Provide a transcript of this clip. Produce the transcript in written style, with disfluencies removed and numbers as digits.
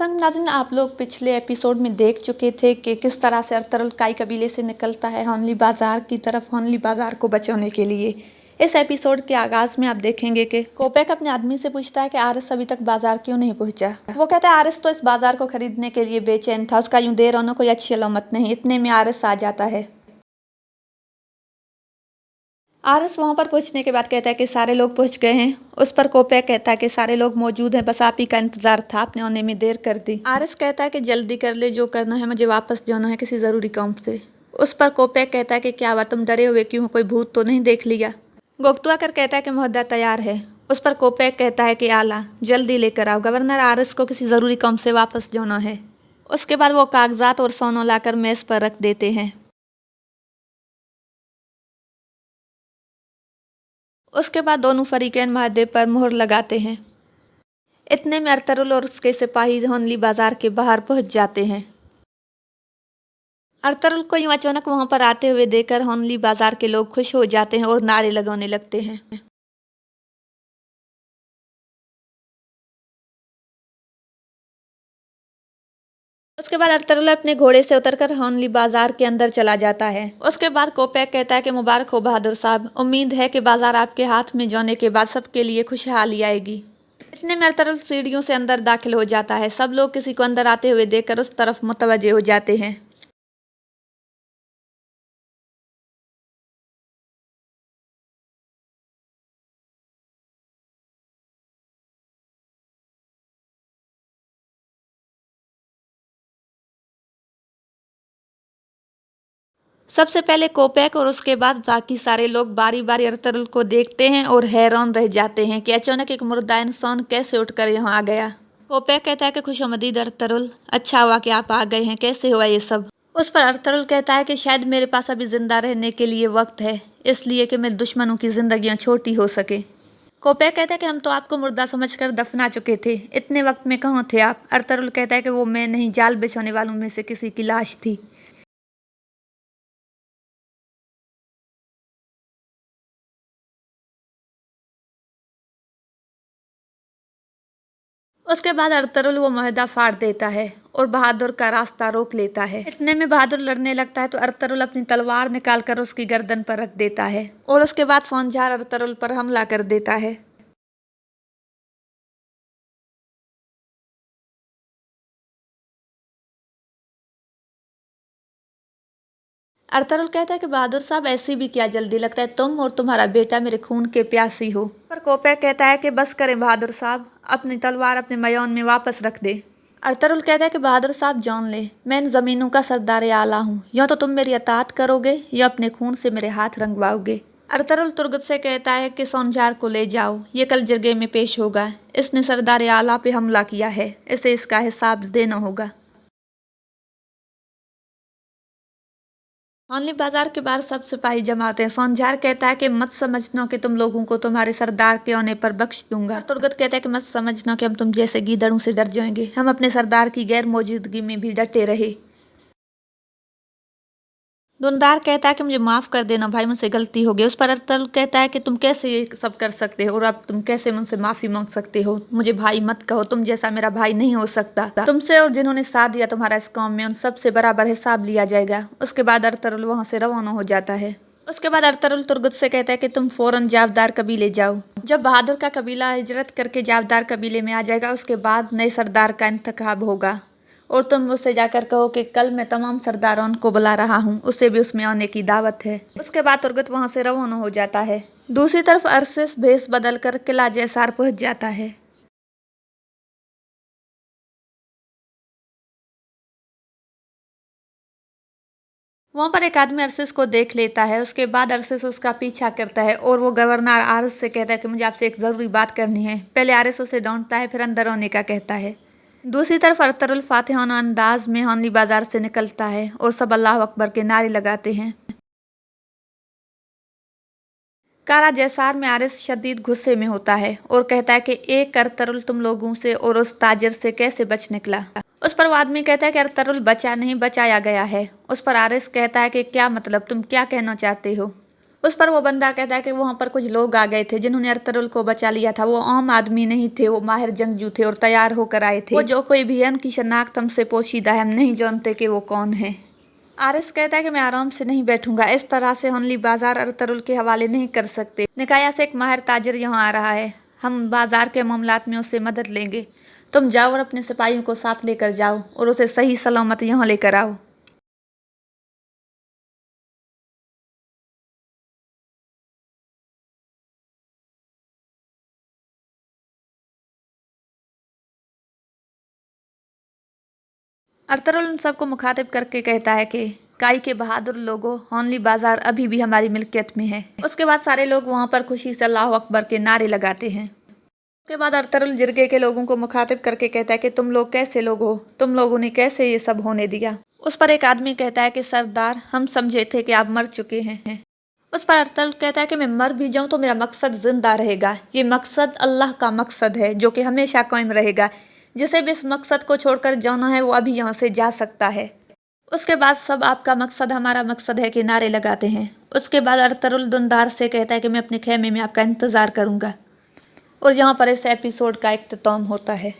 दर्शक नाज़रीन, आप लोग पिछले एपिसोड में देख चुके थे कि किस तरह से अरतुरुल काई कबीले से निकलता है होनली बाजार की तरफ, होनली बाजार को बचाने के लिए। इस एपिसोड के आगाज में आप देखेंगे कि कोपेक अपने आदमी से पूछता है कि आरिस अभी तक बाजार क्यों नहीं पहुंचा। वो कहता है आरिस तो इस बाजार को खरीदने के लिए बेचैन था, उसका यूं देर होना कोई अच्छी अलामत नहीं। इतने में आरिस आ जाता है। आरिस वहां पर पहुंचने के बाद कहता है कि सारे लोग पहुंच गए हैं। उस पर कोपेक कहता है कि सारे लोग मौजूद हैं, बस आप ही का इंतजार था, आपने आने में देर कर दी। आरिस कहता है कि जल्दी कर ले, जो करना है, मुझे वापस जाना है किसी जरूरी काम से। उस पर कोपेक कहता है कि क्या हुआ, तुम डरे हुए क्यों हो, कोई भूत तो नहीं देख लिया। गोकतुआकर कहता है कि मुहद्दा तैयार है। उस पर कोपेक कहता है कि आला जल्दी लेकर आओ, गवर्नर आरिस को किसी जरूरी काम से वापस जाना है। उसके बाद वो कागजात और सोना लाकर मेज पर रख देते हैं। उसके बाद दोनों फरीकैन माहदे पर मुहर लगाते हैं। इतने में अरतुरुल और उसके सिपाही होनली बाजार के बाहर पहुंच जाते हैं। अरतुरुल को यूं अचानक वहां पर आते हुए देखकर होनली बाजार के लोग खुश हो जाते हैं और नारे लगाने लगते हैं। उसके बाद अरतुरुल अपने घोड़े से उतरकर होनली बाजार के अंदर चला जाता है। उसके बाद कोपेक कहता है कि मुबारक हो बहादुर साहब, उम्मीद है कि बाजार आपके हाथ में जाने के बाद सबके लिए खुशहाली आएगी। इतने में अरतुरुल सीढ़ियों से अंदर दाखिल हो जाता है। सब लोग किसी को अंदर आते हुए देखकर उस तरफ मुतवज्जे हो जाते हैं। सबसे पहले कोपेक और उसके बाद बाकी सारे लोग बारी बारी अरतुरुल को देखते हैं और हैरान रह जाते हैं कि अचानक एक मुर्दा इंसान कैसे उठकर यहाँ आ गया। कोपेक कहता है कि खुशामदीद अरतुरुल, अच्छा हुआ कि आप आ गए हैं, कैसे हुआ ये सब। उस पर अरतुरुल कहता है कि शायद मेरे पास अभी जिंदा रहने के लिए वक्त है, इसलिए कि मेरे दुश्मनों की जिंदगियां छोटी हो सके। कोपेक कहता है कि हम तो आपको मुर्दा समझकर दफना चुके थे, इतने वक्त में कहाँ थे आप। अरतुरुल कहता है कि वो मैं नहीं, जाल बिछाने वालों में से किसी की लाश थी। उसके बाद अरतुरुल वो मुहद्दा फाड़ देता है और बहादुर का रास्ता रोक लेता है। इतने में बहादुर लड़ने लगता है तो अरतुरुल अपनी तलवार निकालकर उसकी गर्दन पर रख देता है और उसके बाद सोनजार अरतुरुल पर हमला कर देता है। अरतुरुल कहता है कि बहादुर साहब, ऐसी भी क्या जल्दी, लगता है तुम और तुम्हारा बेटा मेरे खून के प्यासी हो। पर कोपेक कहता है कि बस करें बहादुर साहब, अपनी तलवार अपने मयान में वापस रख दे। अरतुरुल कहता है कि बहादुर साहब जान ले, मैं इन जमीनों का सरदार आला हूँ, या तो तुम मेरी अतात करोगे या अपने खून से मेरे हाथ रंगवाओगे। अरतुरुल तुर्गत से कहता है कि सोनजार को ले जाओ, ये कल जिरगे में पेश होगा, इसने सरदार आला पे हमला किया है, इसे इसका हिसाब देना होगा। होनली बाजार के बाहर सब सिपाही जमा होते हैं। सोनजार कहता है कि मत समझना कि तुम लोगों को तुम्हारे सरदार के आने पर बख्श दूंगा। तुर्गत कहता है कि मत समझना कि हम तुम जैसे गीदड़ों से डर जाएंगे, हम अपने सरदार की गैर मौजूदगी में भी डटे रहे। दुनदार कहता है कि मुझे माफ कर देना भाई, मुझसे गलती हो गई। उस पर अरतुरुल कहता है कि तुम कैसे ये सब कर सकते हो और अब तुम कैसे मुझसे माफी मांग सकते हो, मुझे भाई मत कहो, तुम जैसा मेरा भाई नहीं हो सकता। तुमसे और जिन्होंने साथ दिया तुम्हारा इस काम में, उन सबसे बराबर हिसाब लिया जाएगा। उसके बाद अरतुरुल वहां से रवाना हो जाता है। उसके बाद अरतुरुल तुर्गत से कहता है कि तुम फौरन जावदार कबीले जाओ। जब बहादुर का कबीला हिजरत करके जावदार कबीले में आ जाएगा, उसके बाद नए सरदार का इंतखाब होगा और तुम उससे जाकर कहो कि कल मैं तमाम सरदारों को बुला रहा हूँ, उसे भी उसमें आने की दावत है। उसके बाद तुर्गत वहां से रवाना हो जाता है। दूसरी तरफ अरसिस भेष बदल कर किला जैसार पहुंच जाता है। वहां पर एक आदमी अरसिस को देख लेता है। उसके बाद अरसिस उसका पीछा करता है और वो गवर्नर आरिस से कहता है कि मुझे आपसे एक जरूरी बात करनी है। पहले आरिस उसे डांटता है, फिर अंदर आने का कहता है। दूसरी तरफ अरतुरुल फातिहाना अंदाज में होनली बाजार से निकलता है और सब अल्लाह अकबर के नारे लगाते हैं। कारा जैसार में आरिस शदीद गुस्से में होता है और कहता है कि एक अरतुरुल तुम लोगों से और उस ताजिर से कैसे बच निकला। उस पर वो आदमी कहता है कि अरतुरुल बचा नहीं, बचाया गया है। उस पर आरिस कहता है कि क्या मतलब, तुम क्या कहना चाहते हो। उस पर वो बंदा कहता है कि वहाँ पर कुछ लोग आ गए थे जिन्होंने अर्तुगरुल को बचा लिया था। वो आम आदमी नहीं थे, वो माहिर जंगजू थे और तैयार होकर आए थे। वो जो कोई भी है उनकी शनाख्त हमसे पोशीदा है, हम नहीं जानते कि वो कौन है। आरिस कहता है कि मैं आराम से नहीं बैठूंगा, इस तरह से हनली बाजार अर्तुगरुल के हवाले नहीं कर सकते। निकाया से एक माहिर ताजिर यहाँ आ रहा है, हम बाजार के मामलात में उससे मदद लेंगे। तुम जाओ और अपने सिपाहियों को साथ लेकर जाओ और उसे सही सलामत यहाँ लेकर आओ। अर्तुगरुल उन सबको मुखातिब करके कहता है कि काई के बहादुर लोगों, हॉनली बाजार अभी भी हमारी मिल्कियत में है। उसके बाद सारे लोग वहाँ पर खुशी से अल्लाह अकबर के नारे लगाते हैं। उसके बाद अर्तुगरुल जिरगे के लोगों को मुखातिब करके कहता है कि तुम लोग कैसे लोग हो, तुम लोगों ने कैसे ये सब होने दिया। उस पर एक आदमी कहता है कि सरदार, हम समझे थे कि आप मर चुके हैं। उस पर अर्तुगरुल कहता है कि मैं मर भी जाऊं तो मेरा मकसद जिंदा रहेगा। ये मकसद अल्लाह का मकसद है जो कि हमेशा कायम रहेगा। जिसे भी इस मकसद को छोड़कर जाना है वो अभी यहाँ से जा सकता है। उसके बाद सब आपका मकसद हमारा मकसद है कि नारे लगाते हैं। उसके बाद अर्तुगरुल दुनदार से कहता है कि मैं अपने खेमे में आपका इंतज़ार करूँगा। और यहाँ पर इस एपिसोड का इख्तिताम होता है।